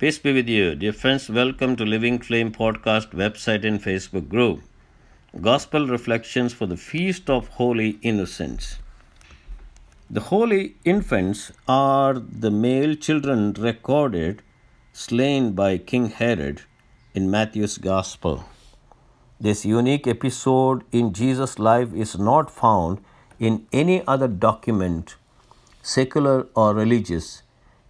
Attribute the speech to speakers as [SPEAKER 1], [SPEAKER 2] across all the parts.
[SPEAKER 1] Peace be with you. Dear friends, welcome to Living Flame Podcast website and Facebook group. Gospel Reflections for the Feast of Holy Innocents. The holy infants are the male children recorded slain by King Herod in Matthew's Gospel. This unique episode in Jesus' life is not found in any other document, secular or religious.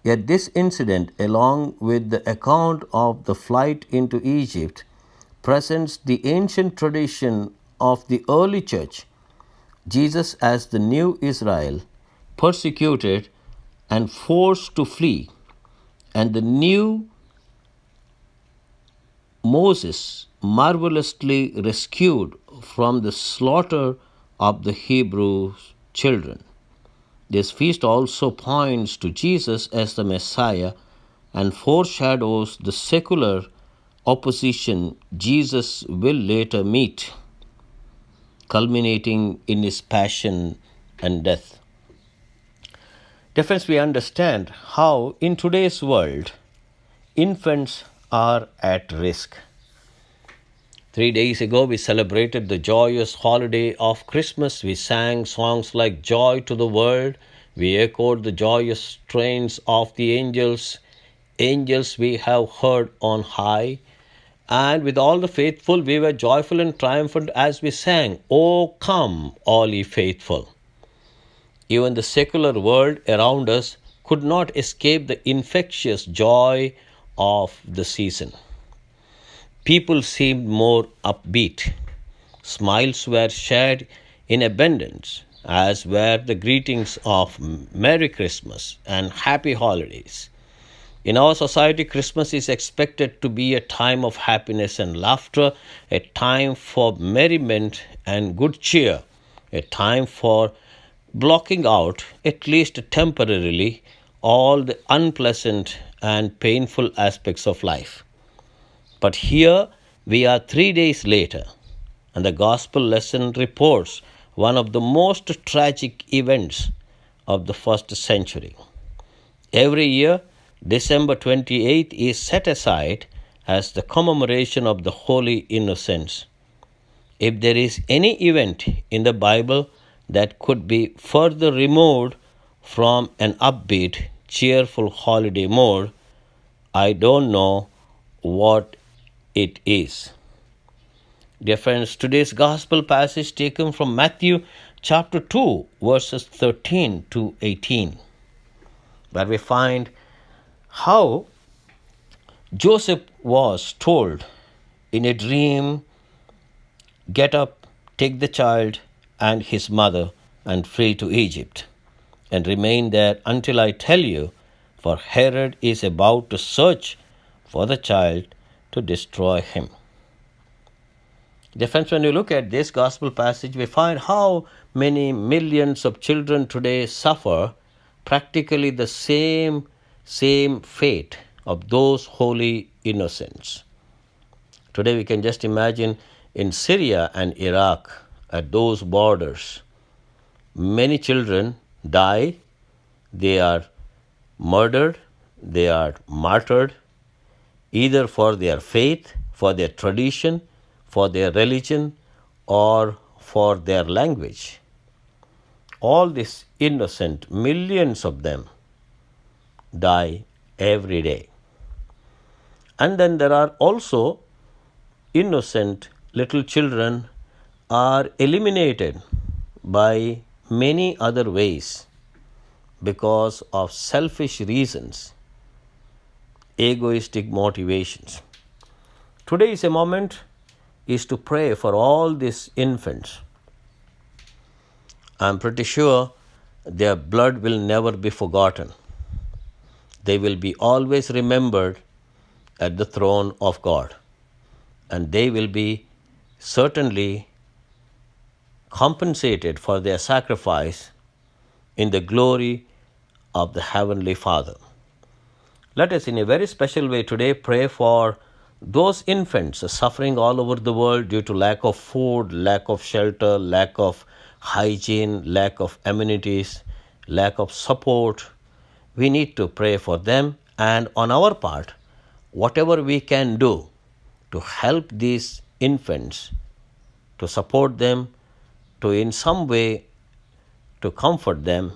[SPEAKER 1] Yet this incident, along with the account of the flight into Egypt, presents the ancient tradition of the early church. Jesus as the new Israel, persecuted and forced to flee, and the new Moses, marvelously rescued from the slaughter of the Hebrew children. This feast also points to Jesus as the Messiah and foreshadows the secular opposition Jesus will later meet, culminating in his passion and death. Dear friends, we understand how in today's world infants are at risk. 3 days ago, we celebrated the joyous holiday of Christmas. We sang songs like Joy to the World. We echoed the joyous strains of the angels, angels we have heard on high. And with all the faithful, we were joyful and triumphant as we sang, O come, all ye faithful. Even the secular world around us could not escape the infectious joy of the season. People seemed more upbeat. Smiles were shared in abundance, as were the greetings of Merry Christmas and Happy Holidays. In our society, Christmas is expected to be a time of happiness and laughter, a time for merriment and good cheer, a time for blocking out, at least temporarily, all the unpleasant and painful aspects of life. But here we are 3 days later, and the gospel lesson reports one of the most tragic events of the first century. Every year, December 28th is set aside as the commemoration of the Holy Innocents. If there is any event in the Bible that could be further removed from an upbeat, cheerful holiday mode, I don't know what it is. Dear friends, today's gospel passage taken from Matthew chapter 2, verses 13 to 18, where we find how Joseph was told in a dream, get up, take the child and his mother and flee to Egypt, and remain there until I tell you, for Herod is about to search for the child to destroy him. Dear friends, when you look at this gospel passage, we find how many millions of children today suffer practically the same fate of those holy innocents. Today we can just imagine in Syria and Iraq, at those borders, many children die, they are murdered, they are martyred, either for their faith, for their tradition, for their religion, or for their language. All these innocent, millions of them, die every day. And then there are also innocent little children are eliminated by many other ways because of selfish reasons, egoistic motivations. Today is a moment is to pray for all these infants. I'm pretty sure their blood will never be forgotten. They will be always remembered at the throne of God, and they will be certainly compensated for their sacrifice in the glory of the Heavenly Father. Let us in a very special way today pray for those infants suffering all over the world due to lack of food, lack of shelter, lack of hygiene, lack of amenities, lack of support. We need to pray for them, and on our part, whatever we can do to help these infants, to support them, to in some way to comfort them,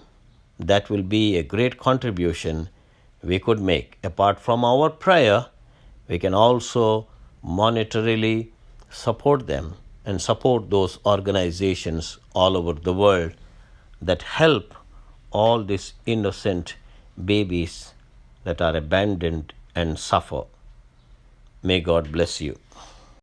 [SPEAKER 1] that will be a great contribution we could make. Apart from our prayer, we can also monetarily support them and support those organizations all over the world that help all these innocent babies that are abandoned and suffer. May God bless you.